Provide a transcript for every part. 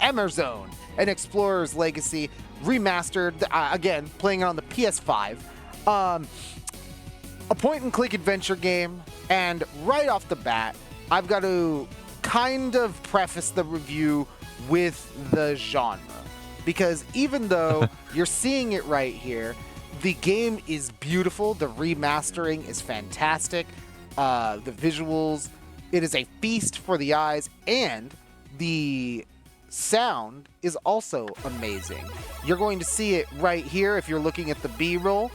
Amerzone, an Explorer's Legacy remastered, again, playing it on the PS5. A point-and-click adventure game, and right off the bat, I've got to kind of preface the review with the genre. Because even though you're seeing it right here, the game is beautiful, the remastering is fantastic, the visuals, it is a feast for the eyes, and the sound is also amazing. You're going to see it right here if you're looking at the B-roll.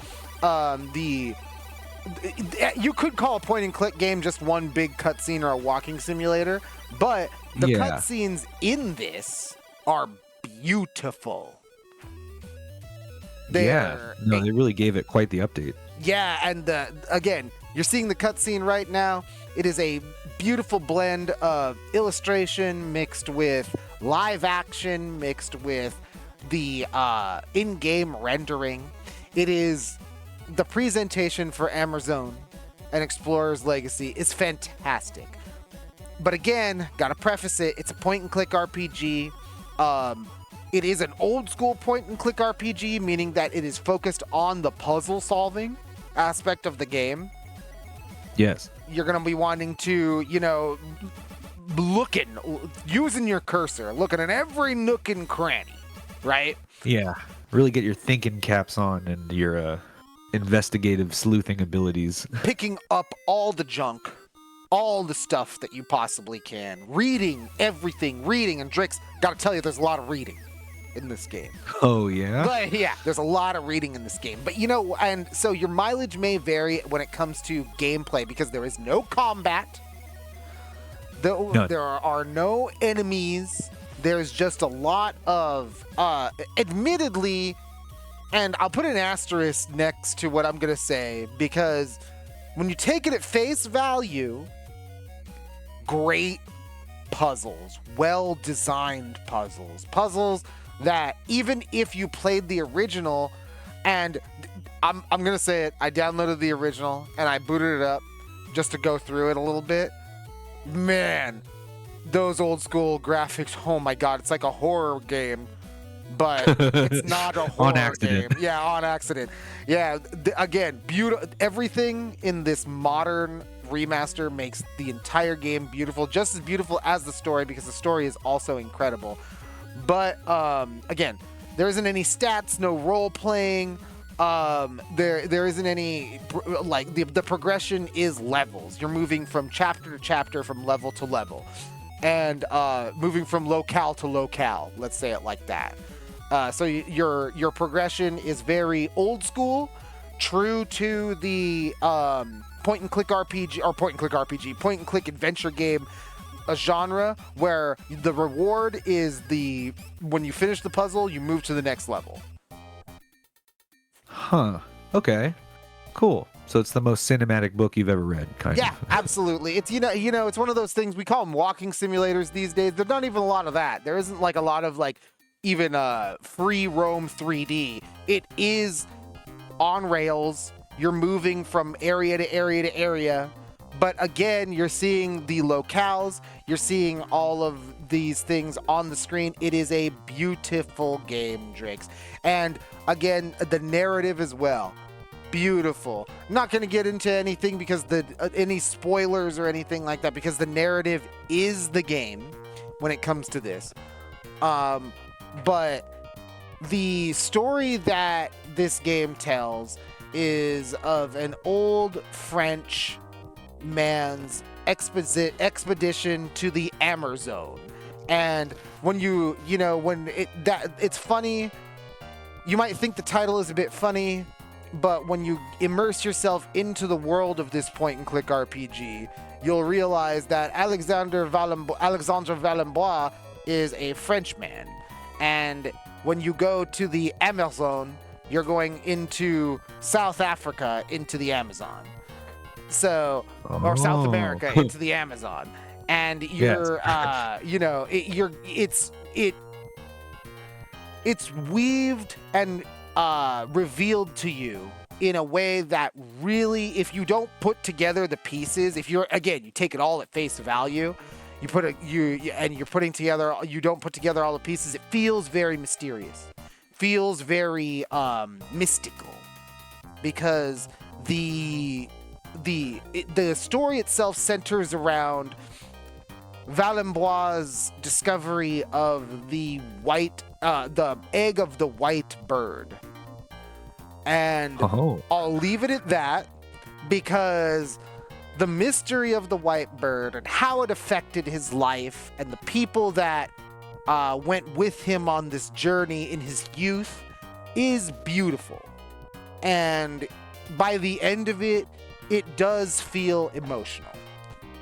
You could call a point-and-click game just one big cutscene or a walking simulator, but the cutscenes in this are beautiful. They really gave it quite the update. Yeah, and again, you're seeing the cutscene right now. It is a beautiful blend of illustration mixed with live action, mixed with the in-game rendering. It is the presentation for Amerzone and Explorer's Legacy is fantastic. But again, gotta preface it, it's a point-and-click RPG. It is an old-school point-and-click RPG, meaning that it is focused on the puzzle-solving aspect of the game. Yes. You're gonna be wanting to, using your cursor, looking at every nook and cranny, right? Yeah. Really get your thinking caps on and your investigative sleuthing abilities. Picking up all the junk, all the stuff that you possibly can. Reading everything, reading. And Drix, gotta tell you, there's a lot of reading in this game. Oh, yeah? But yeah, there's a lot of reading in this game. But and so your mileage may vary when it comes to gameplay because there is no combat. There are no enemies. There's just a lot of, admittedly, and I'll put an asterisk next to what I'm going to say, because when you take it at face value, great puzzles, well-designed puzzles that even if you played the original, and I'm going to say it, I downloaded the original and I booted it up just to go through it a little bit. Man, those old school graphics, oh my God, it's like a horror game. But it's not a horror game. Yeah, on accident. Yeah, again, beautiful. Everything in this modern remaster makes the entire game beautiful, just as beautiful as the story, because the story is also incredible. But again, there isn't any stats, no role playing. There isn't any the progression is levels. You're moving from chapter to chapter, from level to level, and moving from locale to locale. Let's say it like that. So your progression is very old school, true to the point-and-click adventure game genre, where the reward is when you finish the puzzle, you move to the next level. Huh. Okay. Cool. So it's the most cinematic book you've ever read, kind of. Yeah, absolutely. It's it's one of those things, we call them walking simulators these days. There's not even a lot of that. There isn't a lot of even free roam 3D. It is on rails. You're moving from area to area to area. But again, you're seeing the locales. You're seeing all of these things on the screen. It is a beautiful game, Drix. And again, the narrative as well. Beautiful. I'm not going to get into anything because any spoilers or anything like that, because the narrative is the game when it comes to this. But the story that this game tells is of an old French man's expedition to the Amerzone. And when it's funny, you might think the title is a bit funny, but when you immerse yourself into the world of this point-and-click RPG, you'll realize that Alexandre Valenbois is a Frenchman. And when you go to the Amerzone, you're going into South Africa, into the Amazon. So, or South America, into the Amazon. And you're, it's weaved and revealed to you in a way that really, if you don't put together the pieces, you take it all at face value, you're putting together. You don't put together all the pieces. It feels very mysterious. Feels very mystical, because the story itself centers around Valembois' discovery of the egg of the white bird. And I'll leave it at that, because the mystery of the white bird and how it affected his life and the people that went with him on this journey in his youth is beautiful. And by the end of it, it does feel emotional.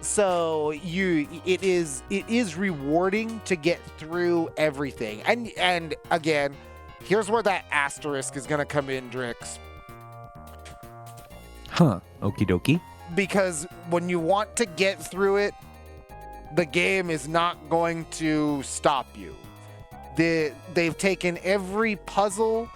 So it is rewarding to get through everything. And again, here's where that asterisk is gonna come in, Drix. Huh. Okie dokie. Because when you want to get through it, the game is not going to stop you. They've taken every puzzle,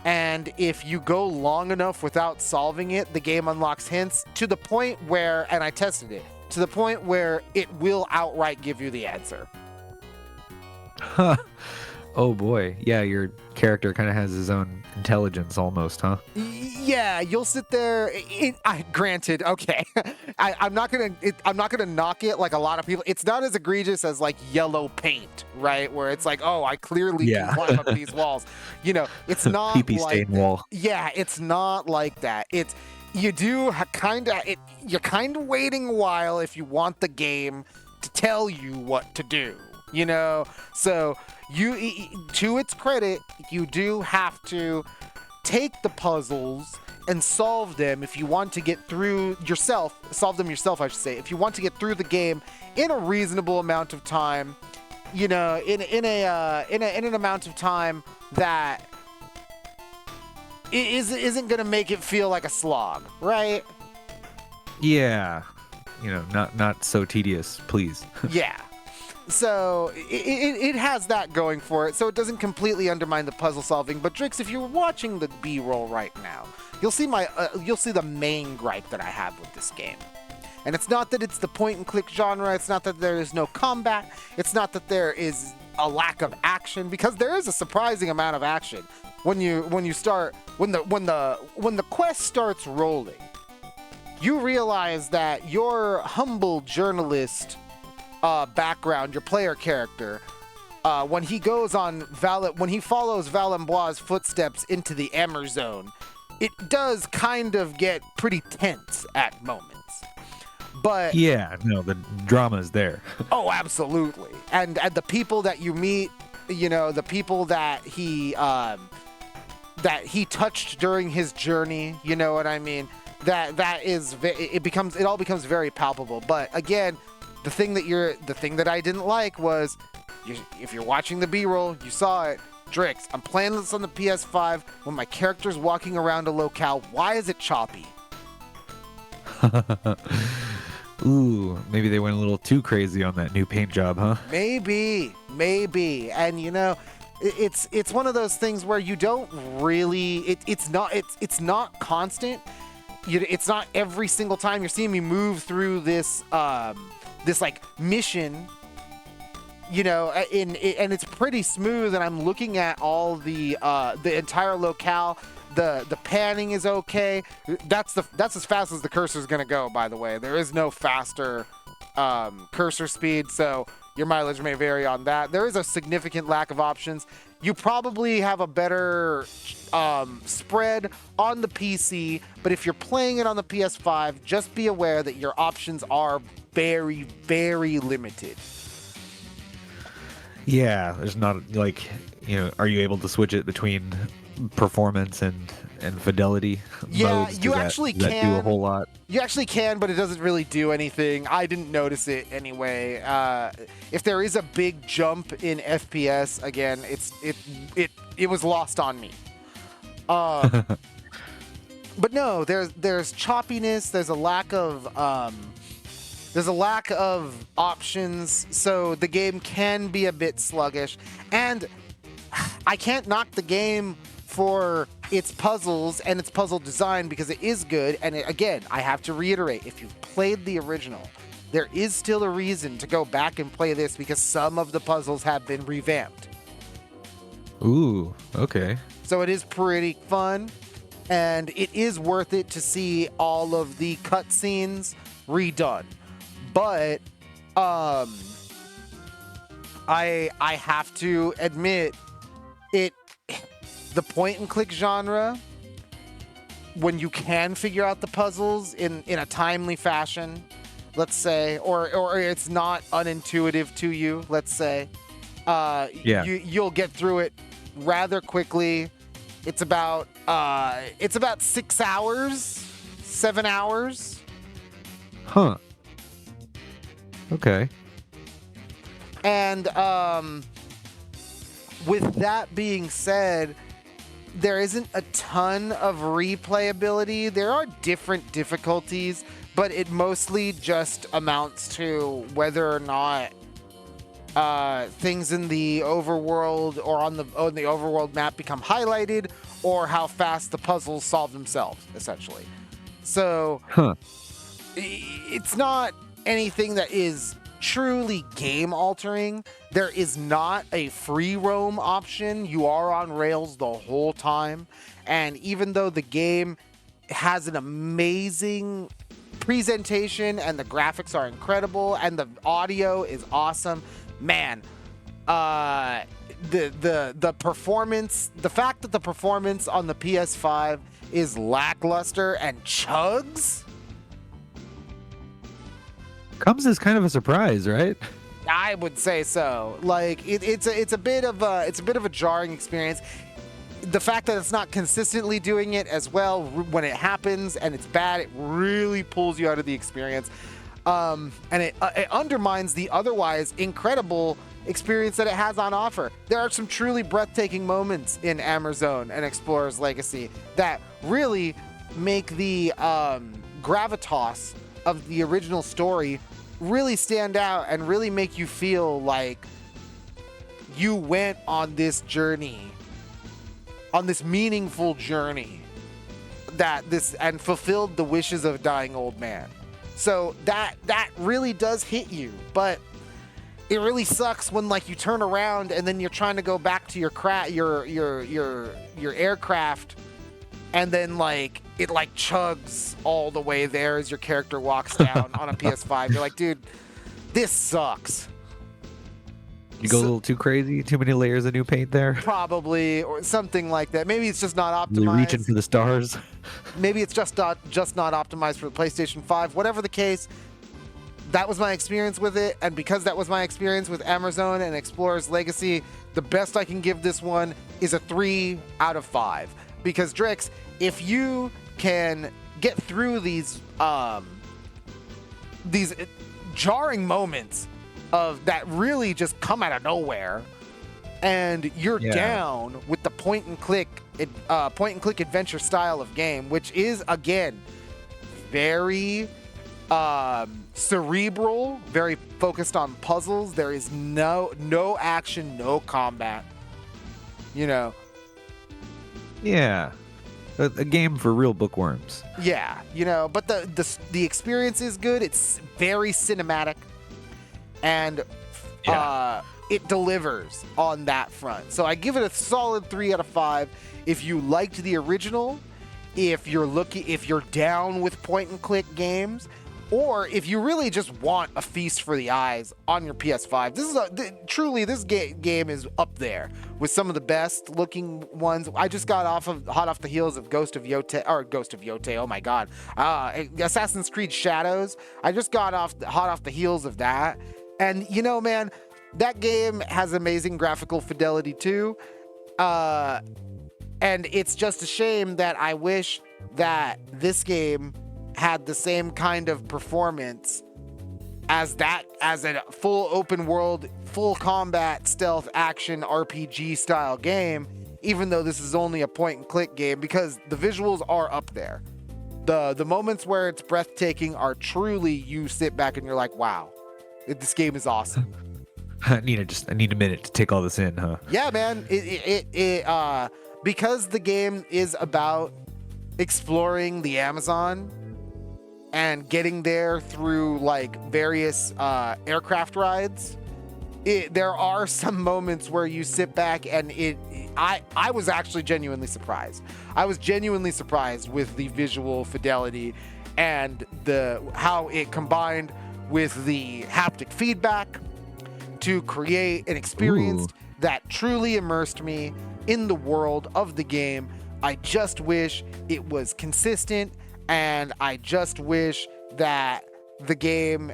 and if you go long enough without solving it, the game unlocks hints to the point where, and I tested it, to the point where it will outright give you the answer. Huh. Oh boy. Yeah, your character kind of has his own intelligence almost, huh? Yeah, you'll sit there. Granted, okay. I'm not gonna knock it like a lot of people. It's not as egregious as like yellow paint, right? Where it's like, oh, I clearly can climb up these walls. You know, it's not PP like stain wall. Yeah, it's not like that. You're kind of waiting a while if you want the game to tell you what to do. You know, so to its credit, you do have to take the puzzles and solve them if you want to get through solve them yourself, I should say, if you want to get through the game in a reasonable amount of time, you know, in an amount of time that isn't going to make it feel like a slog, right? Yeah. You know, not so tedious, please. Yeah. So it has that going for it, so it doesn't completely undermine the puzzle solving. But Drix, if you're watching the B-roll right now, you'll see the main gripe that I have with this game. And it's not that it's the point-and-click genre. It's not that there is no combat. It's not that there is a lack of action, because there is a surprising amount of action when the quest starts rolling. You realize that your humble journalist background, your player character, when he follows Valembois' footsteps into the Amerzone, it does kind of get pretty tense at moments. But yeah, no, the drama is there. Oh, absolutely. And the people that you meet, you know, the people that he touched during his journey, you know what I mean? It all becomes very palpable. But again, the thing that I didn't like was, if you're watching the B-roll, you saw it. Drix, I'm playing this on the PS5 when my character's walking around a locale. Why is it choppy? Ooh, maybe they went a little too crazy on that new paint job, huh? Maybe. And you know, it's one of those things where you don't really. It's not constant. It's not every single time you're seeing me move through this like mission, you know, and it's pretty smooth, and I'm looking at all the entire locale. The panning is okay. That's as fast as the cursor's gonna go, by the way. There is no faster cursor speed, so your mileage may vary on that. There is a significant lack of options. You probably have a better spread on the PC, but if you're playing it on the PS5, just be aware that your options are very, very limited. Yeah, there's not, like, you know, are you able to switch it between performance and fidelity modes? You actually can. That do a whole lot. You actually can, but it doesn't really do anything. I didn't notice it anyway. If there is a big jump in FPS, again, it was lost on me. But no, there's choppiness. There's a lack of options, so the game can be a bit sluggish. And I can't knock the game for its puzzles and its puzzle design, because it is good. And again, I have to reiterate, if you've played the original, there is still a reason to go back and play this because some of the puzzles have been revamped. Ooh, okay. So it is pretty fun, and it is worth it to see all of the cutscenes redone. But I have to admit, the point and click genre, when you can figure out the puzzles in a timely fashion, let's say, or it's not unintuitive to you, let's say, you'll get through it rather quickly. It's about 6 hours, 7 hours. Huh. Okay. And with that being said, there isn't a ton of replayability. There are different difficulties, but it mostly just amounts to whether or not things in the overworld or on the overworld map become highlighted, or how fast the puzzles solve themselves, essentially. So it's not anything that is truly game altering. There is not a free roam option. You are on rails the whole time, and even though the game has an amazing presentation and the graphics are incredible and the audio is awesome, man, the performance, the fact that the performance on the PS5 is lackluster and chugs comes as kind of a surprise, right? I would say so. Like it's a bit of a jarring experience. The fact that it's not consistently doing it as well when it happens and it's bad, it really pulls you out of the experience, and it undermines the otherwise incredible experience that it has on offer. There are some truly breathtaking moments in Amerzone and Explorer's Legacy that really make the gravitas of the original story really stand out and really make you feel like you went on this journey, on this meaningful journey, and fulfilled the wishes of a dying old man. So that really does hit you, but it really sucks when like you turn around and then you're trying to go back to your aircraft, and then like it like chugs all the way there as your character walks down on a PS5. You're like, dude, this sucks. You go a little too crazy, too many layers of new paint there. Probably, or something like that. Maybe it's just not optimized. Really reaching for the stars. Maybe it's just not optimized for the PlayStation 5. Whatever the case, that was my experience with it, and because that was my experience with Amerzone and Explorer's Legacy, the best I can give this one is a 3 out of 5. Because Drix, if you can get through these jarring moments of that really just come out of nowhere, and you're down with the point and click adventure style of game, which is again very cerebral, very focused on puzzles. There is no action, no combat. You know. Yeah. A game for real bookworms. Yeah, you know, but the experience is good. It's very cinematic, and it delivers on that front. So I give it a solid 3 out of 5. If you liked the original, if you're down with point and click games, or if you really just want a feast for the eyes on your PS5, this game is up there with some of the best looking ones. I just got hot off the heels of Ghost of Yotei. Oh my God, Assassin's Creed Shadows. I just got hot off the heels of that, and you know, man, that game has amazing graphical fidelity too. And it's just a shame that I wish that this game had the same kind of performance as a full open world, full combat, stealth action RPG style game, even though this is only a point and click game, because the visuals are up there. The moments where it's breathtaking are truly, you sit back and you're like, wow, this game is awesome. I need a minute to take all this in, huh? Yeah, man. Because the game is about exploring the Amazon, and getting there through like various aircraft rides, there are some moments where you sit back and I was actually genuinely surprised. I was genuinely surprised with the visual fidelity and how it combined with the haptic feedback to create an experience that truly immersed me in the world of the game. I just wish it was consistent, and I just wish that the game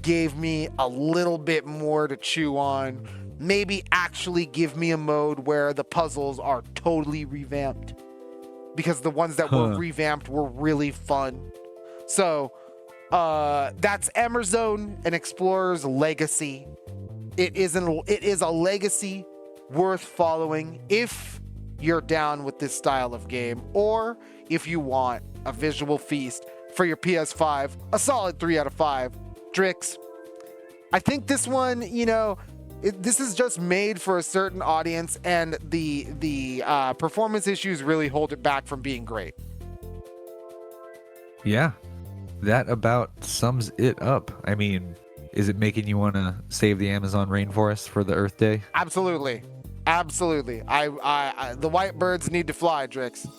gave me a little bit more to chew on. Maybe actually give me a mode where the puzzles are totally revamped, because the ones that were revamped were really fun. So that's Amerzone, an explorer's legacy. It is a legacy worth following if you're down with this style of game, or if you want a visual feast for your PS5. A solid 3 out of 5. Drix, I think this one, this is just made for a certain audience, and the performance issues really hold it back from being great. Yeah, that about sums it up. I mean, is it making you want to save the Amazon rainforest for the Earth Day? Absolutely. The white birds need to fly, Drix.